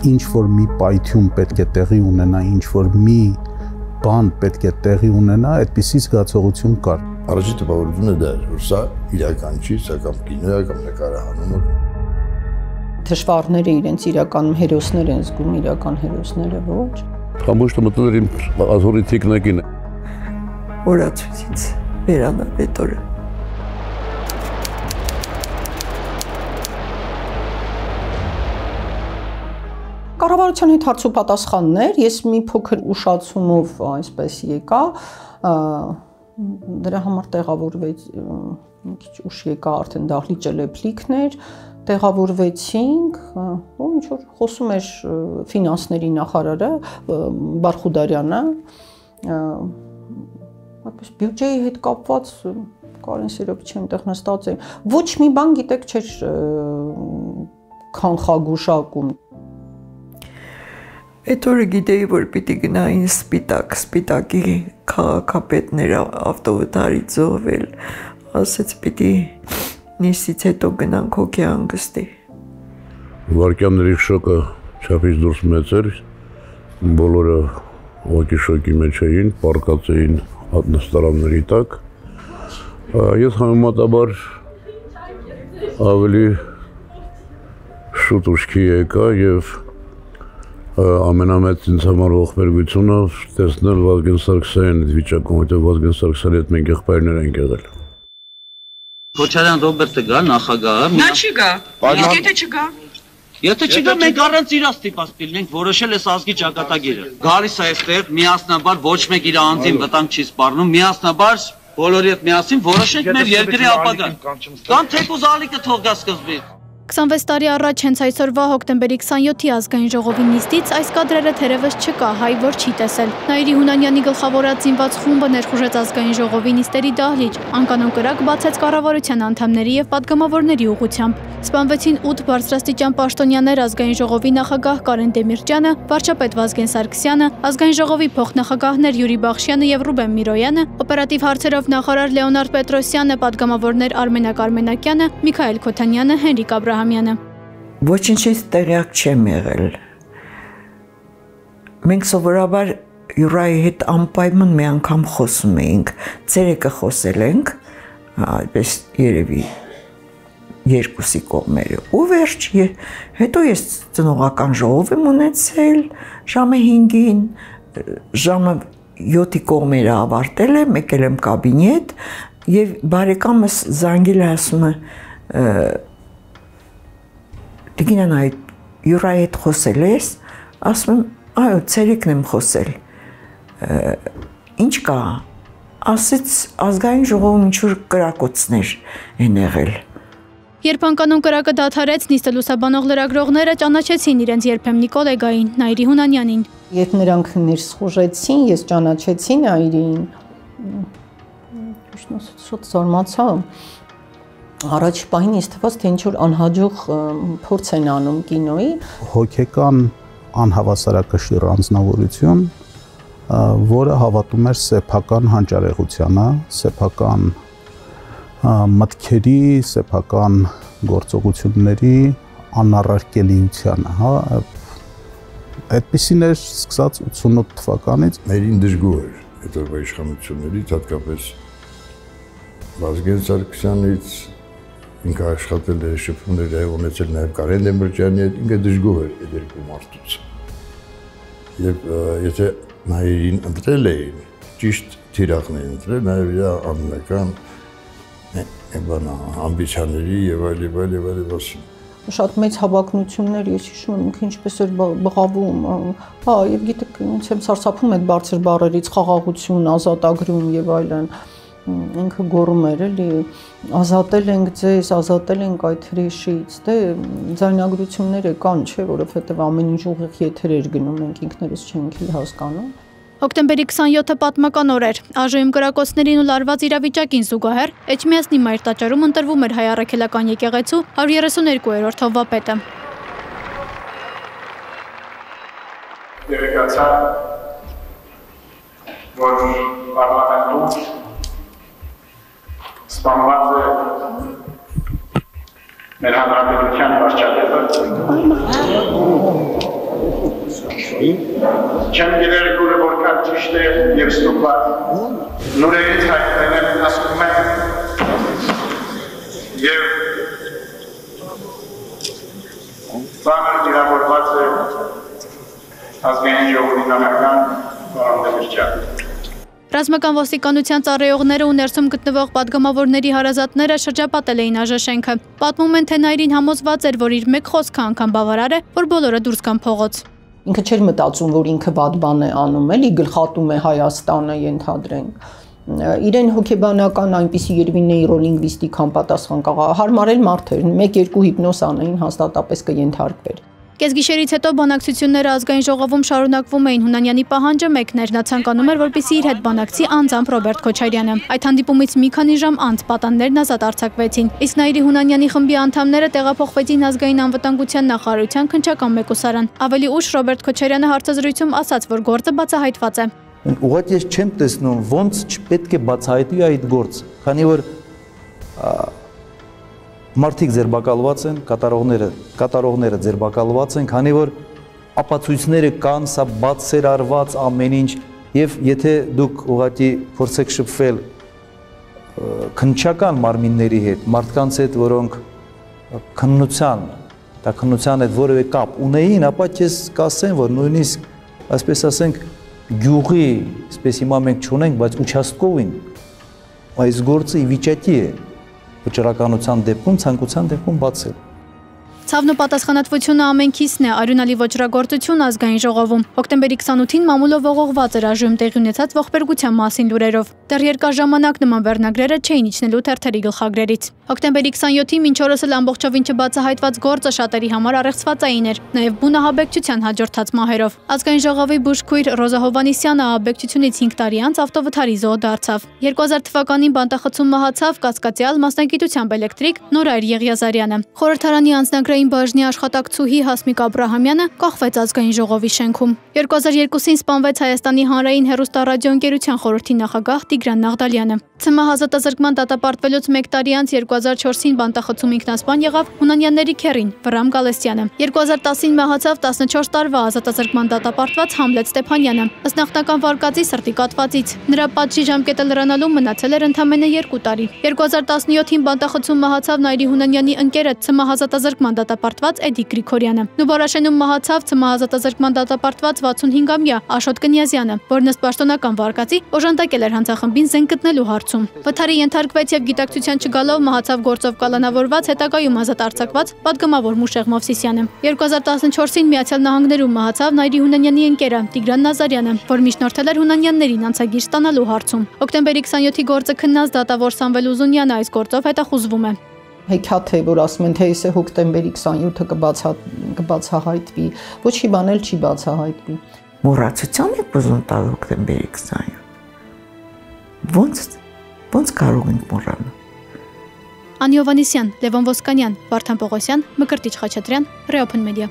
ինչ որ մի պայթյուն պետք է տեղի ունենա, ինչ որ մի բան պետք է տեղի ունենա, այդպիսի զգացողություն կար։ Առաջի տպավորությունը դա էր, որ սա իրական չի, սա կամ կինո է, կամ նկարահանումը։ Թշվառները իրենց իրականում հերոսներ են զգում, իրական հերոսները ոչ։ Ամբողջ մտնել իմ ազորի թիկնակին։ Օրացույցից վերանա այդ օրը։ Կառավարության հետ հարցուպատասխաններ, ես մի փոքր ուշացումով այսպես եկա, դրա համար տեղավորվեց, մի քիչ ուշ եկա արդեն դահլիճը լեփլիկներ, տեղավորվեցինք, ու ինչ որ խոսում էր ֆինանսների նախարարը Բարխուդարյանը, այդպես բյուջեի հետ կապված Կարեն Սիրոպիչյան այնտեղ նստած էր, ոչ մի բան գիտեք չէր կանխագուշակում։ Այդ օրը գիտեի, որ պիտի գնային սպիտակի քաղաքապետները ավտովթարի ծովել, ասեց պիտի նիստից հետո գնանք հոգի հանգստի։ Վարկյանների շոկը չափից դուրս մեծ էր, բոլորը հոգի շոկի մեջ էին, պառկած էին նստարանների տակ։ Ես համեմատաբար ավելի շուտ ուշքի եկա և ամենամեծ ինձ համար ողբերգությունը տեսնել Վազգեն Սարգսյանն այդ վիճակում, որտեղ Վազգեն Սարգսյանի հետ մենք եղբայրներ ենք եղել։ Քոչարյան Ռոբերտը գա, նախագահը։ Նա չի գա։ Իսկ եթե չգա։ Եթե չգա, մենք առանց իր ստիպած կլինենք, որոշել է ազգի ճակատագիրը։ Գալիս է այստեղ, միասնաբար ոչ մեկ իր անձին վտանգ չի սպառնում, միասնաբար բոլորի հետ միասին որոշենք մեր երկրի ապագան։ Կամ թեկուզ ալիքը թող գա սկզբից։ 26 տարի առաջ հենց այսօրվա հոկտեմբերի 27-ի ազգային ժողովի նիստից այս կադրերը թերևս չկա, հայ որ չի տեսել։ Նաիրի Հունանյանի գլխավորած զինված խումբը ներխուժեց ազգային ժողովի նիստերի դահլիճ, անկանոն կրակ բացեց կառավարության անդամների և պատգամավորների ուղղությամբ։ Սպանվեցին 8 բարձրաստիճան պաշտոնյաներ ազգային ժողովի նախագահ Կարեն Դեմիրճյանը, վարչապետ Վազգեն Սարգսյանը, ազգային ժողովի փոխնախագահներ Յուրի Բախշյանը և Ռուբեն Միրոյանը, օպերատիվ հարցերով նախարար Լեոնարդ Պետրոսյանը, պատգամավորներ Արմենակ Արմենակյանը, Միքայել Քոթանյանը, Հենրիկ Աբրահամյանը։ Ոչինչից տեղյակ չեմ եղել։ Մենք սովորաբար Յուրայի հետ անպայման մի անգամ խոսում էինք, ցերեկը խոսել ենք, այդպես երևի երկուսի կողմերը, ու վերջ, հետո ես ծնողական ժողով եմ ունեցել, ժամը 5-ին, ժամը 7-ի կողմերը ավարտել եմ, եկել եմ կաբինետ, և բարեկամս զանգել է ասում է, Տիկինան այդ Յուրայի հետ խոսել ես, ասում եմ, այո, ցերեկն եմ խոսել, ինչ կա, ասեց ազգային ժողովում ինչ-որ կրակոցներ են եղել։ Երբ անկանոն կրակը դադարեց, նիստը լուսաբանող լրագրողները ճանաչեցին իրենց երբեմնի կոլեգային Նաիրի Հունանյանին։ Երբ նրանք ներս խուժեցին, ես ճանաչեցի Նաիրին, շատ զարմացա, առաջ պահին ես թվաց, թե ինչ-որ անհաջող փորձ են անում կինոյի։ Հոգեկան անհավասարակշիռ անձնավորություն, որը հավատում էր սեփական հանճարեղությանը, սեփական մտքերի, սեփական գործողությունների անառարկելիությանը, հա, այդպիսին էր սկսած 88 թվականից։ Մերին դժգոհ էր այդ օրվա իշխանություններից, հատկապես Վազգեն Սարգսյանից, ինքը աշխատել է շփումներ ունեցել նաև Կարեն Դեմիրճյանի հետ, ինքը դժգոհ էր այդ երկու մարդուց։ Եվ եթե Նաիրին ընտրել էին, ճիշտ թիրախն էին ընտրել, նաև իր անձնական ամբիցիաների եւ այլ ասում։ Շատ մեծ հավակնություններ, ես հիշում եմ, ինքը ինչպես էր բղավում, հա, եւ գիտեք, ինձ եմ սարսափում այդ բարձր բառերից խաղաղություն, ազատագրում եւ այլն, ինքը գոռում էր, էլի, ազատել ենք ձեզ, ազատել ենք այդ հրեշից, դե ձայնագրությունները կան, չէ, որովհետեւ ամեն ինչ ուղիղ եթեր էր գնում, մենք ինքներս չենք հասկանում։ Հոկտեմբերի 27-ը պատմական օր էր, ԱԺՄ կրակոցներին ու լարված իրավիճակին զուգահեռ Էջմիածնի Մայր տաճարում ընտրվում էր հայ առաքելական եկեղեցու 132-րդ հովվապետը։ Երեկացա, որ պարլամենտում սպանված է մեր հանրապետության վարչապետը Շուշինի, չեմ գիտեր գուրը որքան ճիշտ է և ստուպատ, նուրերից հայտնել եմ ասում եմ և բանր դիրավորված է ազգային ժողովի նախագահ Վարդան Դեմիրճյան։ Ռազմական ոստիկանության ծառայողները ու ներսում գտնվող պատգամավորների հարազատները շրջապատել էին ԱԺ-շենքը։ Պատմում են, թե Նայիրին համոզված էր, որ իր մեկ խոսքը անգամ բավարար է, որ բոլորը դուրս գան փողոց։ Ինքը չէր մտածում, որ ինքը վատ բան է անում, էլի գլխատում է Հայաստանը, ենթադրենք։ Իրեն հոգեբանական այնպիսի երևի նեյրոլինգվիստիկ համապատասխան կաղա հարմարել մարդ էր, 1-2 հիպնոզ անեին, հաստատապես կենթարկվեր։ Կեսգիշերից հետո բանակցությունները ազգային ժողովում շարունակվում էին։ Հունանյանի պահանջը մեկն էր, նա ցանկանում էր, որպեսզի իր հետ բանակցի անձամբ Ռոբերտ Քոչարյանը։ Այդ հանդիպումից մի քանի ժամ անց պատաններն ազատ արձակվեցին, իսկ Նայիրի Հունանյանի խմբի անդամները տեղափոխվեցին ազգային անվտանգության նախարարության քննչական մեկուսարան։ Ավելի ուշ Ռոբերտ Քոչարյանը հարցազրույցում ասաց, որ գործը բացահայտված է։ Ուղղակի ես չեմ տեսնում ոնց չպետք է բացահայտի այդ գործը, քանի որ մարդիկ ձերբակալված են, կատարողները ձերբակալված են, քանի որ ապացույցները կան, սա բացեր արված ամեն ինչ, եւ եթե դուք ուղղակի փորձեք շփվել քննչական մարմինների հետ, մարդկանց հետ, որոնք քննության հետ որևէ կապ ունեին, ապա ես կասեմ, որ նույնիսկ այսպես ասենք գյուղի, այսպես հիմա մենք չունենք, բայց ուչաստկովին այս գործը ի վիճակի է վճռականության դեպքում, ցանկության դեպքում բացել։ Ցավն ու պատասխանատվությունը ամենքիսն է, արյունալի ոճրագործություն ազգային ժողովում։ Հոկտեմբերի 28-ին մամուլով ողողված էր ԱԺ-ում տեղի ունեցած ողբերգության մասին լուրերով։ Դեռ երկար ժամանակ նման վերնագրերը չէին իջնելու թերթերի գլխագրերից։ Հոկտեմբերի 27-ին մինչ օրս էլ ամբողջովին չբացահայտված գործը շատերի համար առեղծվածային էր, նաև բուն ահաբեկչության հաջորդած մահերով։ Ազգային ժողովի բուժքույր Ռոզա Հովհաննիսյանը ահաբեկչությունից 5 տարի անց ավտովթարի զոհ դարձավ։ 2000 թվականին բանտախցում մահացավ կասկածյալ մասնագիտությամբ էլեկտրիկ Նորայր Եղիազարյանը։ Խորհրդարանի անձնագրային բաժնի աշխատակցուհի Հասմիկ Աբրահամյանը կախվեց ազգային ժողովի շենքում։ 2002-ին սպանվեց Հայաստանի հանրային հեռուստառադիոընկերության խորհրդի նախագահ Տիգրան Նաղդալյանը։ ՑՄՀ ազատազրկման դատապարտվելուց 1 տարի անց 2004-ին բանտախցում ինքնասպան եղավ Հունանյանների քեռին Վրամ Գալստյանը։ 2010-ին մահացավ 14 տարվա ազատազրկման դատապարտված Համլետ Ստեփանյանը։ Ըստ նախնական վարկածի սրտի կաթվածից։ Նրա պատժի ժամկետը լրանալու մնացել էր ընդամենը 2 տարի։ 2017-ին բանտախցում մահացավ Նայիրի Հունանյանի ընկերը ՑՄՀ ազատազրկման դատապարտված Էդիկ Գրիգորյանը։ Նուբարաշենում մահացավ ՑՄՀ ազատազրկման դատապարտված 65-ամյա Աշոտ Կնյազյանը, որն ըստ պաշտոնական վարկածի օժանդակել էր հանցախմբին զենք գտնելու հարցում։ Վթարի ենթարկվեց եւ գիտակցության չգալով մահացավ գործով կալանավորված հետագայում ազատ արձակված պատգամավոր Մուշեղ Մովսիսյանը։ 2014-ին Միացյալ Նահանգներում մահացավ Նայիրի Հունանյանի ընկերը Տիգրան Նազարյանը, որ միջնորդել էր Հունանյաններին անցագիր ստանալու հարցում։ Հոկտեմբերի 27-ի գործը քննած դատավոր Սամվել Ուզունյանը այս գործով հետախուզվում է։ Հեքիաթ է, որ ասում են, թե այսը հոկտեմբերի 27-ը կբացահայտվի, ոչի բան էլ չի բացահայտվի։ Մոռացության եք ուզում տալ հոկտեմբերի 27։ Ոնց կարող ենք մոռանալ։ Անի Հովհաննիսյան, Լևոն Ոսկանյան, Վարդան Պողոսյան, Մկրտիչ Խաչատրյան, Reopen Media։